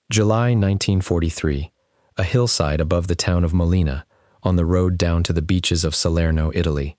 July 1943. A hillside above the town of Molina, on the road down to the beaches of Salerno, Italy.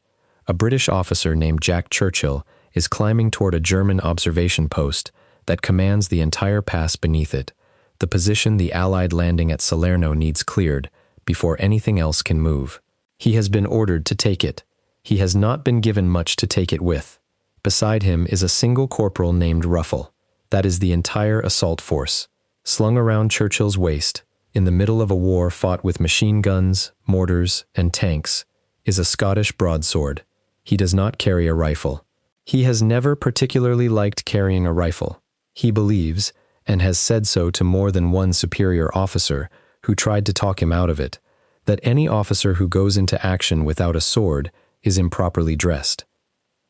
A British officer named Jack Churchill is climbing toward a German observation post that commands the entire pass beneath it, the position the Allied landing at Salerno needs cleared before anything else can move. He has been ordered to take it. He has not been given much to take it with. Beside him is a single corporal named Ruffle. That is the entire assault force. Slung around Churchill's waist, in the middle of a war fought with machine guns, mortars, and tanks, is a Scottish broadsword. He does not carry a rifle. He has never particularly liked carrying a rifle. He believes, and has said so to more than one superior officer who tried to talk him out of it, that any officer who goes into action without a sword is improperly dressed.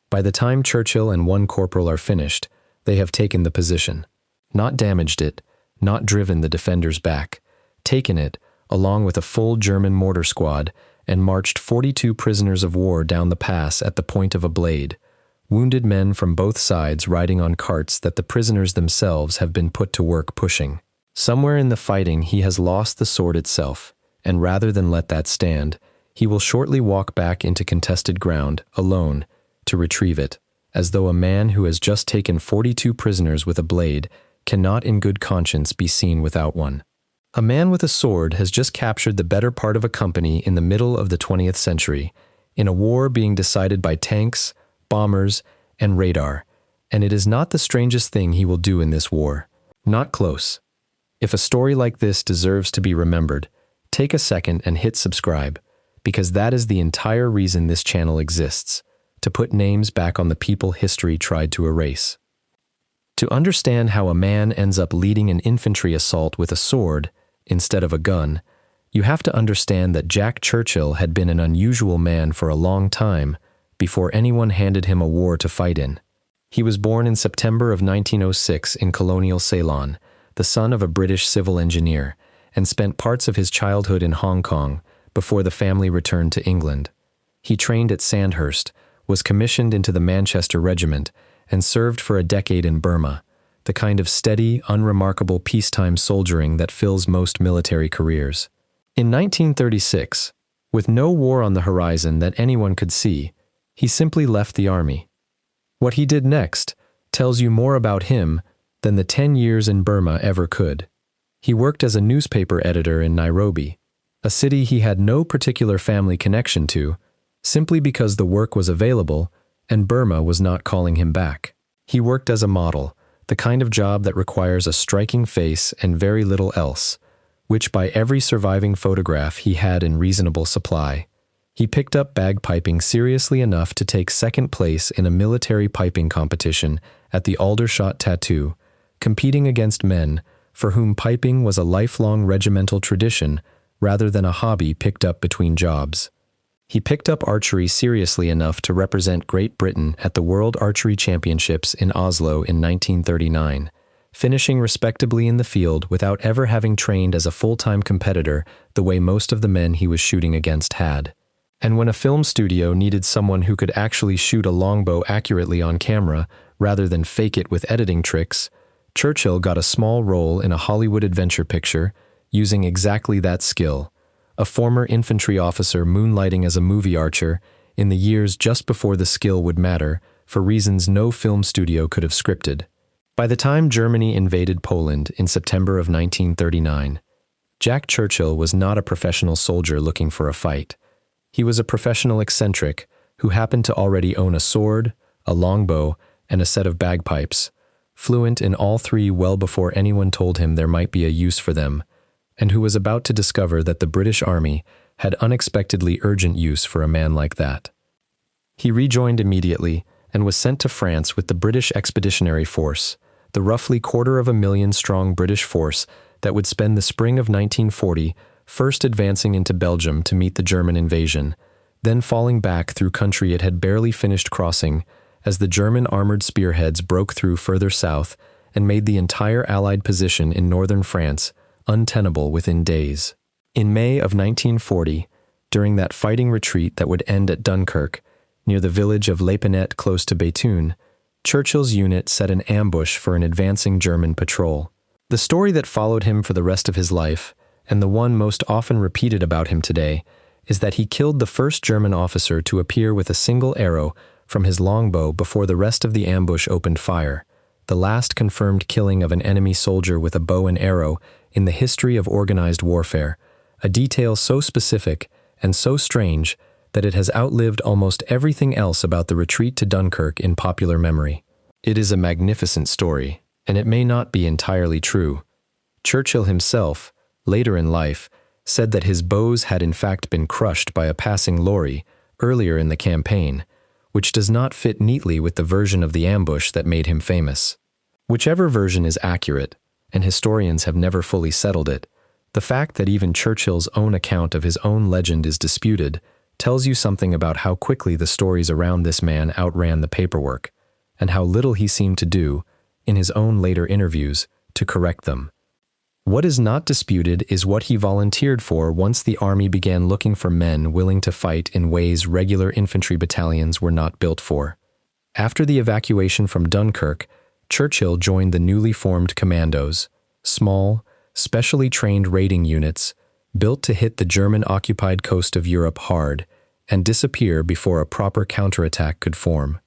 By the time Churchill and one corporal are finished, they have taken the position, not damaged it, not driven the defenders back, taken it, along with a full German mortar squad, and marched 42 prisoners of war down the pass at the point of a blade, wounded men from both sides riding on carts that the prisoners themselves have been put to work pushing. Somewhere in the fighting he has lost the sword itself, and rather than let that stand, he will shortly walk back into contested ground, alone, to retrieve it, as though a man who has just taken 42 prisoners with a blade cannot in good conscience be seen without one. A man with a sword has just captured the better part of a company in the middle of the 20th century, in a war being decided by tanks, bombers, and radar, and it is not the strangest thing he will do in this war. Not close. If a story like this deserves to be remembered, take a second and hit subscribe, because that is the entire reason this channel exists, to put names back on the people history tried to erase. To understand how a man ends up leading an infantry assault with a sword instead of a gun, you have to understand that Jack Churchill had been an unusual man for a long time before anyone handed him a war to fight in. He was born in September of 1906 in colonial Ceylon, the son of a British civil engineer, and spent parts of his childhood in Hong Kong before the family returned to England. He trained at Sandhurst, was commissioned into the Manchester Regiment, and served for a decade in Burma, the kind of steady, unremarkable peacetime soldiering that fills most military careers. In 1936, with no war on the horizon that anyone could see, he simply left the army. What he did next tells you more about him than the 10 years in Burma ever could. He worked as a newspaper editor in Nairobi, a city he had no particular family connection to, simply because the work was available and Burma was not calling him back. He worked as a model, the kind of job that requires a striking face and very little else, which by every surviving photograph he had in reasonable supply. He picked up bagpiping seriously enough to take second place in a military piping competition at the Aldershot Tattoo, competing against men for whom piping was a lifelong regimental tradition rather than a hobby picked up between jobs. He picked up archery seriously enough to represent Great Britain at the World Archery Championships in Oslo in 1939, finishing respectably in the field without ever having trained as a full-time competitor the way most of the men he was shooting against had. And when a film studio needed someone who could actually shoot a longbow accurately on camera rather than fake it with editing tricks, Churchill got a small role in a Hollywood adventure picture using exactly that skill, a former infantry officer moonlighting as a movie archer in the years just before the skill would matter for reasons no film studio could have scripted. By the time Germany invaded Poland in September of 1939, Jack Churchill was not a professional soldier looking for a fight. He was a professional eccentric who happened to already own a sword, a longbow, and a set of bagpipes, fluent in all three well before anyone told him there might be a use for them, and who was about to discover that the British Army had unexpectedly urgent use for a man like that. He rejoined immediately and was sent to France with the British Expeditionary Force, the roughly 250,000-strong British force that would spend the spring of 1940 first advancing into Belgium to meet the German invasion, then falling back through country it had barely finished crossing as the German armored spearheads broke through further south and made the entire Allied position in northern France untenable within days. In May of 1940, during that fighting retreat that would end at Dunkirk, near the village of L'Épinette close to Béthune, Churchill's unit set an ambush for an advancing German patrol. The story that followed him for the rest of his life, and the one most often repeated about him today, is that he killed the first German officer to appear with a single arrow from his longbow before the rest of the ambush opened fire, the last confirmed killing of an enemy soldier with a bow and arrow in the history of organized warfare, a detail so specific and so strange that it has outlived almost everything else about the retreat to Dunkirk in popular memory. It is a magnificent story, and it may not be entirely true. Churchill himself, later in life, said that his bows had in fact been crushed by a passing lorry earlier in the campaign, which does not fit neatly with the version of the ambush that made him famous. Whichever version is accurate, and historians have never fully settled it, the fact that even Churchill's own account of his own legend is disputed tells you something about how quickly the stories around this man outran the paperwork, and how little he seemed to do, in his own later interviews, to correct them. What is not disputed is what he volunteered for once the army began looking for men willing to fight in ways regular infantry battalions were not built for. After the evacuation from Dunkirk, Churchill joined the newly formed commandos, small, specially trained raiding units, built to hit the German-occupied coast of Europe hard and disappear before a proper counterattack could form.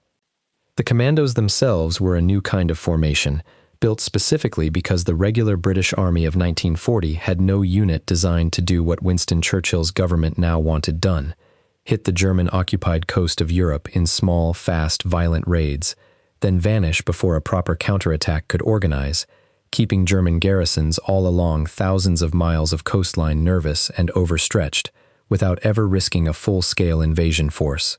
The commandos themselves were a new kind of formation, built specifically because the regular British Army of 1940 had no unit designed to do what Winston Churchill's government now wanted done: hit the German-occupied coast of Europe in small, fast, violent raids, then vanish before a proper counterattack could organize, keeping German garrisons all along thousands of miles of coastline nervous and overstretched, without ever risking a full-scale invasion force.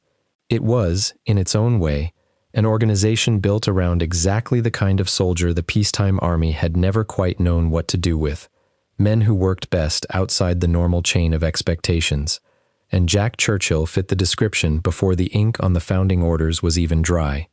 It was, in its own way, an organization built around exactly the kind of soldier the peacetime army had never quite known what to do with, men who worked best outside the normal chain of expectations, and Jack Churchill fit the description before the ink on the founding orders was even dry.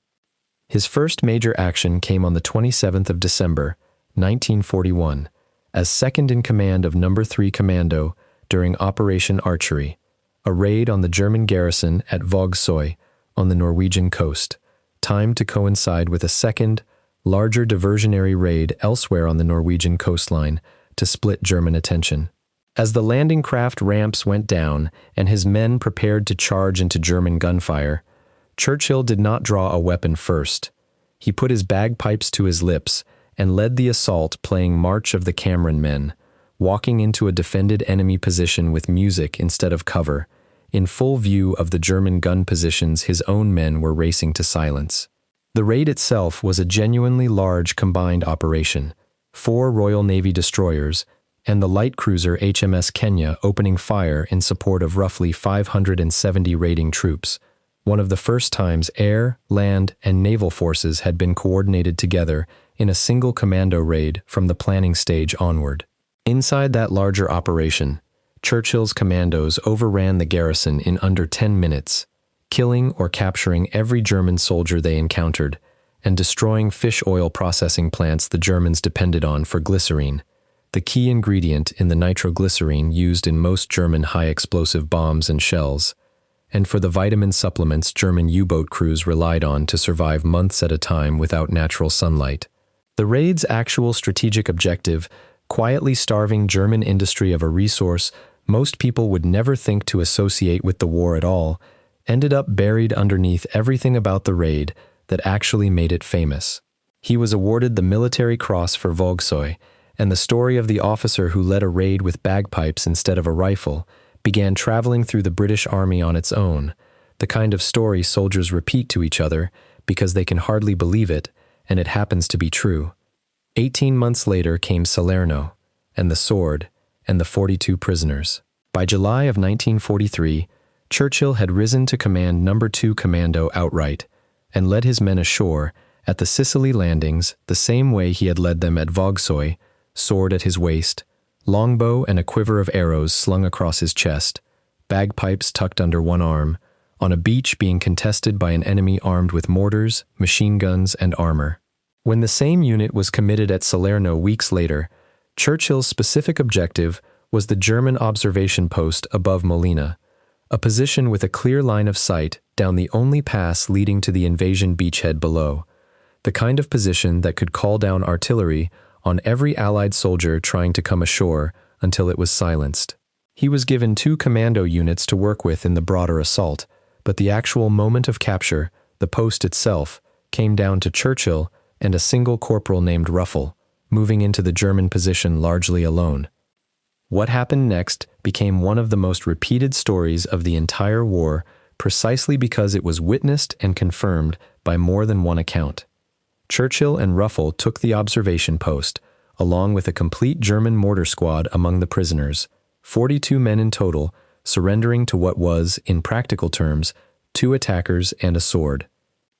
His first major action came on the 27th of December, 1941, as second in command of No. 3 Commando during Operation Archery, a raid on the German garrison at Vågsøy on the Norwegian coast, timed to coincide with a second, larger diversionary raid elsewhere on the Norwegian coastline to split German attention. As the landing craft ramps went down and his men prepared to charge into German gunfire, Churchill did not draw a weapon first. He put his bagpipes to his lips and led the assault, playing March of the Cameron Men, walking into a defended enemy position with music instead of cover, in full view of the German gun positions his own men were racing to silence. The raid itself was a genuinely large combined operation, 4 Royal Navy destroyers, and the light cruiser HMS Kenya opening fire in support of roughly 570 raiding troops, one of the first times air, land, and naval forces had been coordinated together in a single commando raid from the planning stage onward. Inside that larger operation, Churchill's commandos overran the garrison in under 10 minutes, killing or capturing every German soldier they encountered, and destroying fish oil processing plants the Germans depended on for glycerine, the key ingredient in the nitroglycerine used in most German high-explosive bombs and shells, and for the vitamin supplements German U-boat crews relied on to survive months at a time without natural sunlight. The raid's actual strategic objective, quietly starving German industry of a resource most people would never think to associate with the war at all, ended up buried underneath everything about the raid that actually made it famous. He was awarded the Military Cross for Vågsøy, and the story of the officer who led a raid with bagpipes instead of a rifle began traveling through the British Army on its own, the kind of story soldiers repeat to each other because they can hardly believe it, and it happens to be true. 18 months later came Salerno, and the sword, and the 42 prisoners. By July of 1943, Churchill had risen to command No. 2 Commando outright, and led his men ashore at the Sicily landings the same way he had led them at Vågsøy, sword at his waist, longbow and a quiver of arrows slung across his chest, bagpipes tucked under one arm, on a beach being contested by an enemy armed with mortars, machine guns, and armor. When the same unit was committed at Salerno weeks later, Churchill's specific objective was the German observation post above Molina, a position with a clear line of sight down the only pass leading to the invasion beachhead below, the kind of position that could call down artillery on every Allied soldier trying to come ashore until it was silenced. He was given 2 commando units to work with in the broader assault, but the actual moment of capture, the post itself, came down to Churchill and a single corporal named Ruffle, moving into the German position largely alone. What happened next became one of the most repeated stories of the entire war, precisely because it was witnessed and confirmed by more than one account. Churchill and Ruffle took the observation post, along with a complete German mortar squad among the prisoners, 42 men in total, surrendering to what was, in practical terms, 2 attackers and a sword.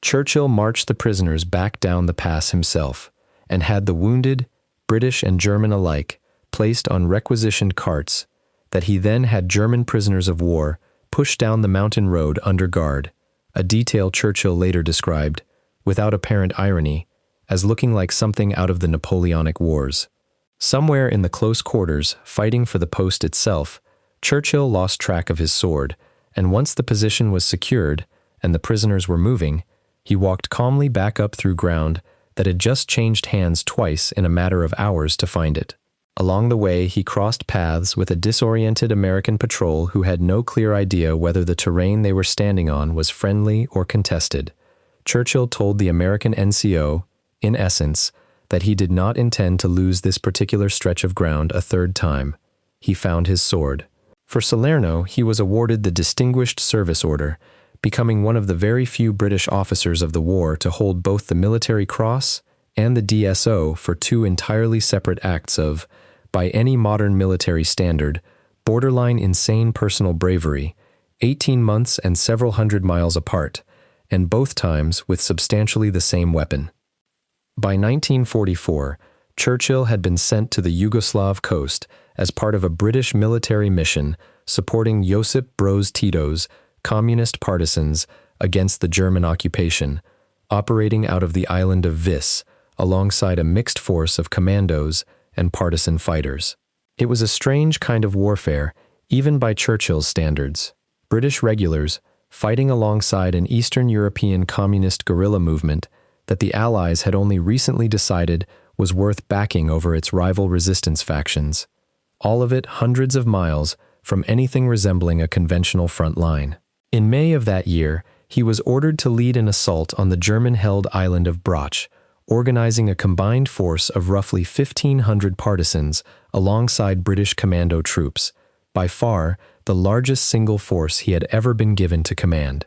Churchill marched the prisoners back down the pass himself, and had the wounded, British and German alike, placed on requisitioned carts, that he then had German prisoners of war pushed down the mountain road under guard, a detail Churchill later described, without apparent irony, as looking like something out of the Napoleonic Wars. Somewhere in the close quarters, fighting for the post itself, Churchill lost track of his sword, and once the position was secured and the prisoners were moving, he walked calmly back up through ground that had just changed hands twice in a matter of hours to find it. Along the way, he crossed paths with a disoriented American patrol who had no clear idea whether the terrain they were standing on was friendly or contested. Churchill told the American NCO, in essence, that he did not intend to lose this particular stretch of ground a third time. He found his sword. For Salerno, he was awarded the Distinguished Service Order, becoming one of the very few British officers of the war to hold both the Military Cross and the DSO for 2 entirely separate acts of, by any modern military standard, borderline insane personal bravery, 18 months and several hundred miles apart, and both times with substantially the same weapon. By 1944, Churchill had been sent to the Yugoslav coast as part of a British military mission supporting Josip Broz Tito's communist partisans against the German occupation, operating out of the island of Vis, alongside a mixed force of commandos and partisan fighters. It was a strange kind of warfare, even by Churchill's standards. British regulars fighting alongside an Eastern European communist guerrilla movement that the Allies had only recently decided was worth backing over its rival resistance factions. All of it hundreds of miles from anything resembling a conventional front line. In May of that year, he was ordered to lead an assault on the German-held island of Brac, organizing a combined force of roughly 1,500 partisans alongside British commando troops, by far the largest single force he had ever been given to command.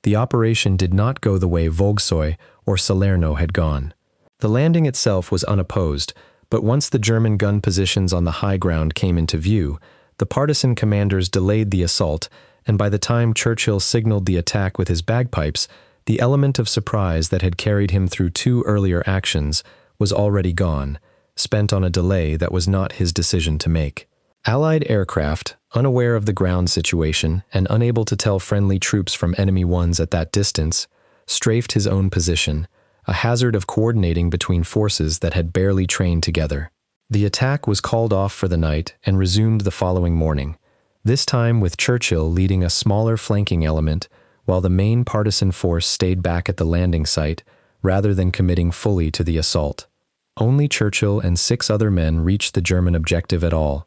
The operation did not go the way Volgsoy or Salerno had gone. The landing itself was unopposed, but once the German gun positions on the high ground came into view, the partisan commanders delayed the assault, and by the time Churchill signaled the attack with his bagpipes, the element of surprise that had carried him through 2 earlier actions was already gone, spent on a delay that was not his decision to make. Allied aircraft, unaware of the ground situation and unable to tell friendly troops from enemy ones at that distance, strafed his own position, a hazard of coordinating between forces that had barely trained together. The attack was called off for the night and resumed the following morning, this time with Churchill leading a smaller flanking element while the main partisan force stayed back at the landing site rather than committing fully to the assault. Only Churchill and 6 other men reached the German objective at all.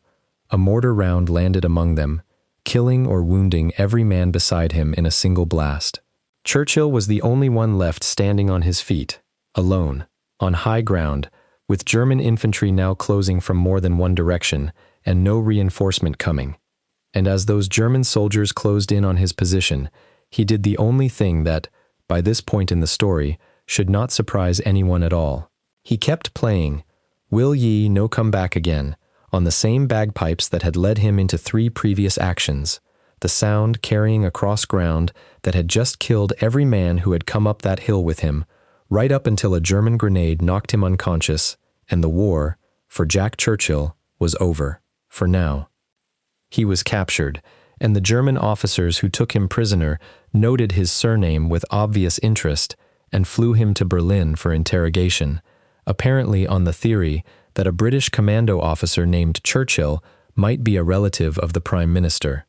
A mortar round landed among them, killing or wounding every man beside him in a single blast. Churchill was the only one left standing on his feet, alone, on high ground, with German infantry now closing from more than one direction and no reinforcement coming. And as those German soldiers closed in on his position, he did the only thing that, by this point in the story, should not surprise anyone at all. He kept playing "Will Ye No Come Back Again" on the same bagpipes that had led him into 3 previous actions, the sound carrying across ground that had just killed every man who had come up that hill with him, right up until a German grenade knocked him unconscious, and the war, for Jack Churchill, was over, for now. He was captured, and the German officers who took him prisoner noted his surname with obvious interest and flew him to Berlin for interrogation, apparently on the theory that a British commando officer named Churchill might be a relative of the Prime Minister.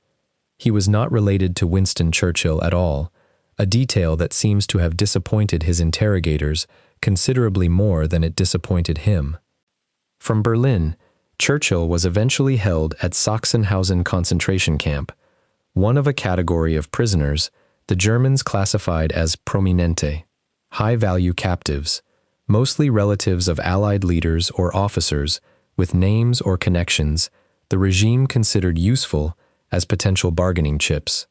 He was not related to Winston Churchill at all, a detail that seems to have disappointed his interrogators considerably more than it disappointed him. From Berlin, Churchill was eventually held at Sachsenhausen concentration camp, one of a category of prisoners the Germans classified as prominente, high-value captives, mostly relatives of Allied leaders or officers with names or connections the regime considered useful as potential bargaining chips.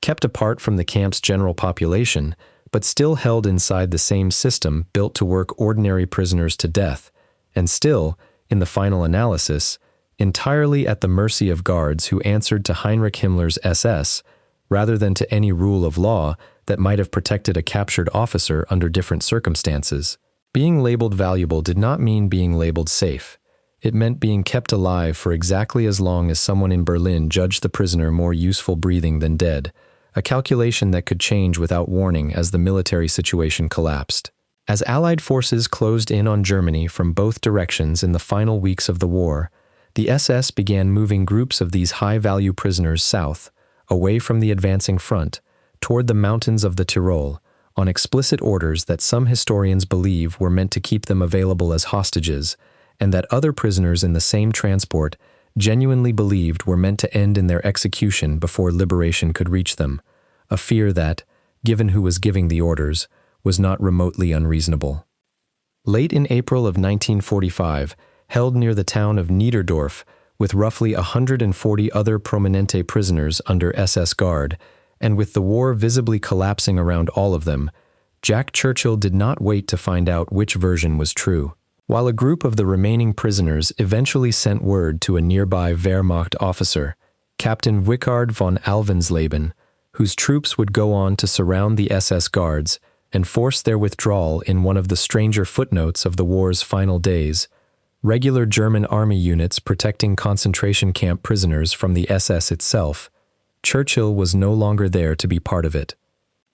Kept apart from the camp's general population, but still held inside the same system built to work ordinary prisoners to death, and still, in the final analysis, entirely at the mercy of guards who answered to Heinrich Himmler's SS, rather than to any rule of law that might have protected a captured officer under different circumstances. Being labeled valuable did not mean being labeled safe. It meant being kept alive for exactly as long as someone in Berlin judged the prisoner more useful breathing than dead, a calculation that could change without warning as the military situation collapsed. As Allied forces closed in on Germany from both directions in the final weeks of the war, the SS began moving groups of these high-value prisoners south, away from the advancing front, toward the mountains of the Tyrol, on explicit orders that some historians believe were meant to keep them available as hostages, and that other prisoners in the same transport genuinely believed were meant to end in their execution before liberation could reach them, a fear that, given who was giving the orders, was not remotely unreasonable. Late in April of 1945, held near the town of Niederdorf, with roughly 140 other prominente prisoners under SS guard, and with the war visibly collapsing around all of them, Jack Churchill did not wait to find out which version was true. While a group of the remaining prisoners eventually sent word to a nearby Wehrmacht officer, Captain Wichard von Alvensleben, whose troops would go on to surround the SS guards and force their withdrawal in one of the stranger footnotes of the war's final days, regular German army units protecting concentration camp prisoners from the SS itself, Churchill was no longer there to be part of it.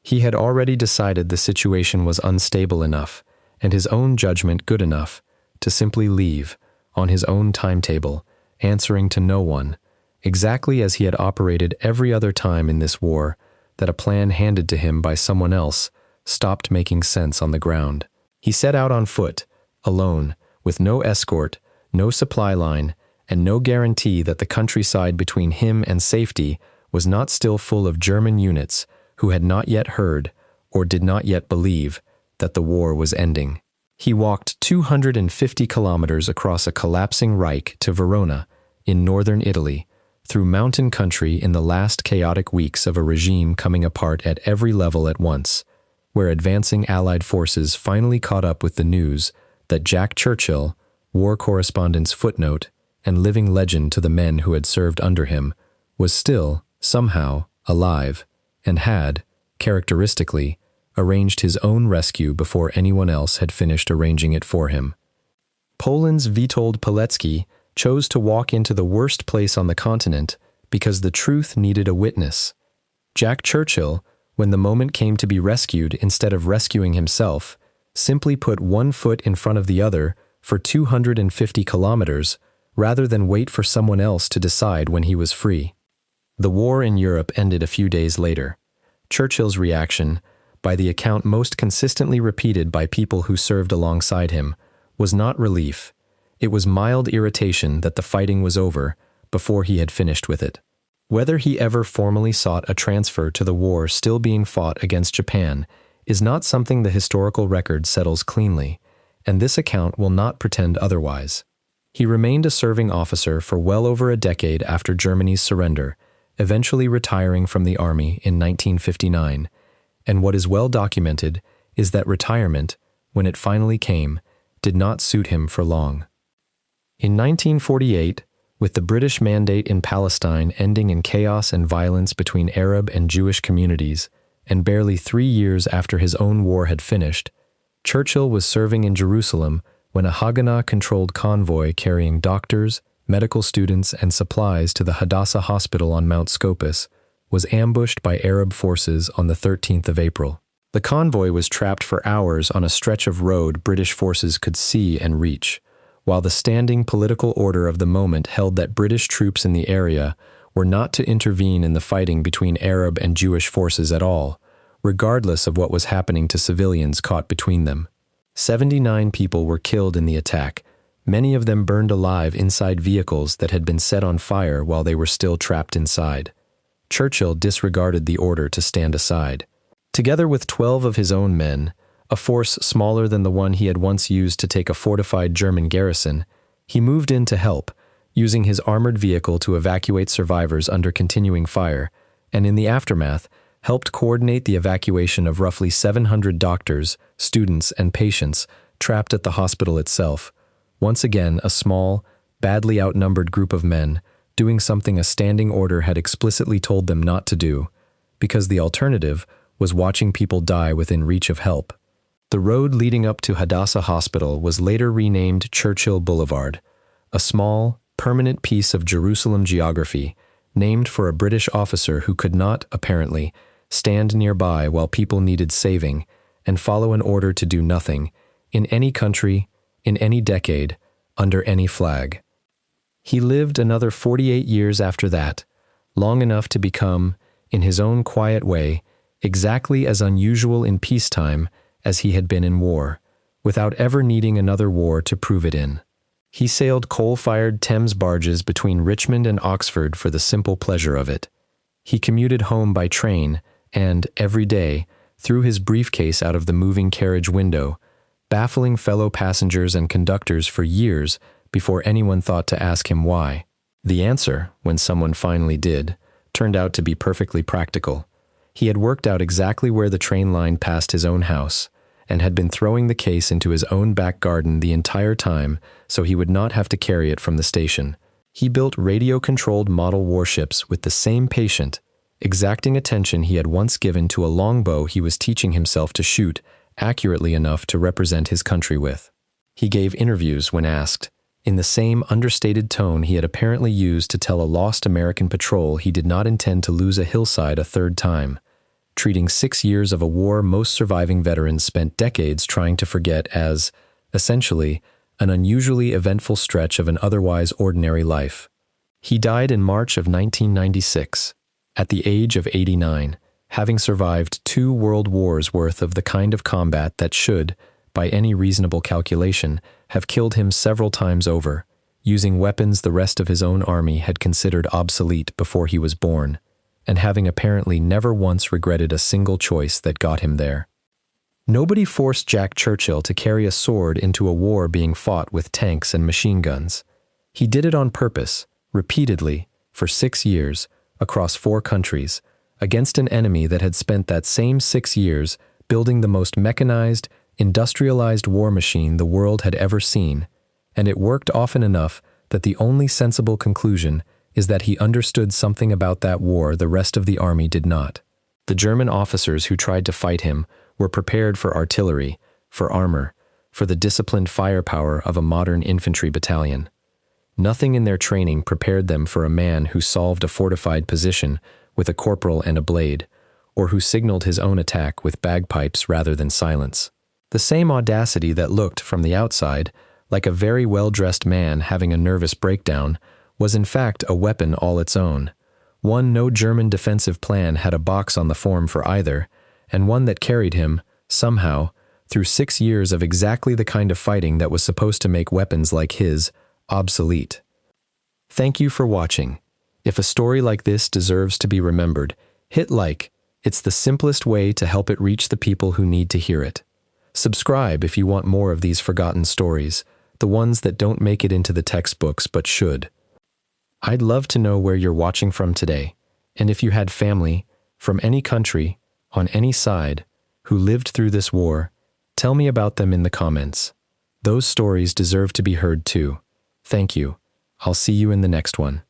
He had already decided the situation was unstable enough, and his own judgment good enough, to simply leave, on his own timetable, answering to no one, exactly as he had operated every other time in this war, that a plan handed to him by someone else stopped making sense on the ground. He set out on foot, alone, with no escort, no supply line, and no guarantee that the countryside between him and safety was not still full of German units who had not yet heard, or did not yet believe, that the war was ending. He walked 250 kilometers across a collapsing Reich to Verona, in northern Italy, through mountain country in the last chaotic weeks of a regime coming apart at every level at once, where advancing Allied forces finally caught up with the news that Jack Churchill, war correspondent's footnote and living legend to the men who had served under him, was still, somehow, alive, and had, characteristically, arranged his own rescue before anyone else had finished arranging it for him. Poland's Witold Pilecki chose to walk into the worst place on the continent because the truth needed a witness. Jack Churchill, when the moment came to be rescued instead of rescuing himself, simply put one foot in front of the other for 250 kilometers rather than wait for someone else to decide when he was free. The war in Europe ended a few days later. Churchill's reaction, by the account most consistently repeated by people who served alongside him, was not relief. It was mild irritation that the fighting was over before he had finished with it. Whether he ever formally sought a transfer to the war still being fought against Japan is not something the historical record settles cleanly, and this account will not pretend otherwise. He remained a serving officer for well over a decade after Germany's surrender, eventually retiring from the army in 1959, and what is well documented is that retirement, when it finally came, did not suit him for long. In 1948, with the British mandate in Palestine ending in chaos and violence between Arab and Jewish communities, and barely 3 years after his own war had finished, Churchill was serving in Jerusalem when a Haganah-controlled convoy carrying doctors, medical students, and supplies to the Hadassah Hospital on Mount Scopus was ambushed by Arab forces on the 13th of April. The convoy was trapped for hours on a stretch of road British forces could see and reach, while the standing political order of the moment held that British troops in the area were not to intervene in the fighting between Arab and Jewish forces at all, regardless of what was happening to civilians caught between them. 79 people were killed in the attack, Many of them burned alive inside vehicles that had been set on fire while they were still trapped inside. Churchill disregarded the order to stand aside. Together with 12 of his own men, a force smaller than the one he had once used to take a fortified German garrison, he moved in to help, using his armored vehicle to evacuate survivors under continuing fire, and in the aftermath, helped coordinate the evacuation of roughly 700 doctors, students, and patients trapped at the hospital itself. Once again, a small, badly outnumbered group of men doing something a standing order had explicitly told them not to do, because the alternative was watching people die within reach of help. The road leading up to Hadassah Hospital was later renamed Churchill Boulevard, a small, permanent piece of Jerusalem geography named for a British officer who could not, apparently, stand nearby while people needed saving and follow an order to do nothing, in any country, in any decade, under any flag. He lived another 48 years after that, long enough to become, in his own quiet way, exactly as unusual in peacetime as he had been in war, without ever needing another war to prove it in. He sailed coal-fired Thames barges between Richmond and Oxford for the simple pleasure of it. He commuted home by train and, every day, threw his briefcase out of the moving carriage window, baffling fellow passengers and conductors for years before anyone thought to ask him why. The answer, when someone finally did, turned out to be perfectly practical. He had worked out exactly where the train line passed his own house, and had been throwing the case into his own back garden the entire time so he would not have to carry it from the station. He built radio-controlled model warships with the same patient, exacting attention he had once given to a longbow he was teaching himself to shoot accurately enough to represent his country with. He gave interviews when asked, in the same understated tone he had apparently used to tell a lost American patrol he did not intend to lose a hillside a third time, treating 6 years of a war most surviving veterans spent decades trying to forget as, essentially, an unusually eventful stretch of an otherwise ordinary life. He died in March of 1996, at the age of 89, having survived 2 world wars worth of the kind of combat that should, by any reasonable calculation, have killed him several times over, using weapons the rest of his own army had considered obsolete before he was born, and having apparently never once regretted a single choice that got him there. Nobody forced Jack Churchill to carry a sword into a war being fought with tanks and machine guns. He did it on purpose, repeatedly, for 6 years, across 4 countries, against an enemy that had spent that same 6 years building the most mechanized, industrialized war machine the world had ever seen, and it worked often enough that the only sensible conclusion is that he understood something about that war the rest of the army did not. The German officers who tried to fight him were prepared for artillery, for armor, for the disciplined firepower of a modern infantry battalion. Nothing in their training prepared them for a man who solved a fortified position with a corporal and a blade, or who signaled his own attack with bagpipes rather than silence. The same audacity that looked, from the outside, like a very well-dressed man having a nervous breakdown, was in fact a weapon all its own, one no German defensive plan had a box on the form for either, and one that carried him, somehow, through 6 years of exactly the kind of fighting that was supposed to make weapons like his obsolete. Thank you for watching. If a story like this deserves to be remembered, hit like. It's the simplest way to help it reach the people who need to hear it. Subscribe if you want more of these forgotten stories, the ones that don't make it into the textbooks but should. I'd love to know where you're watching from today, and if you had family, from any country, on any side, who lived through this war, tell me about them in the comments. Those stories deserve to be heard too. Thank you. I'll see you in the next one.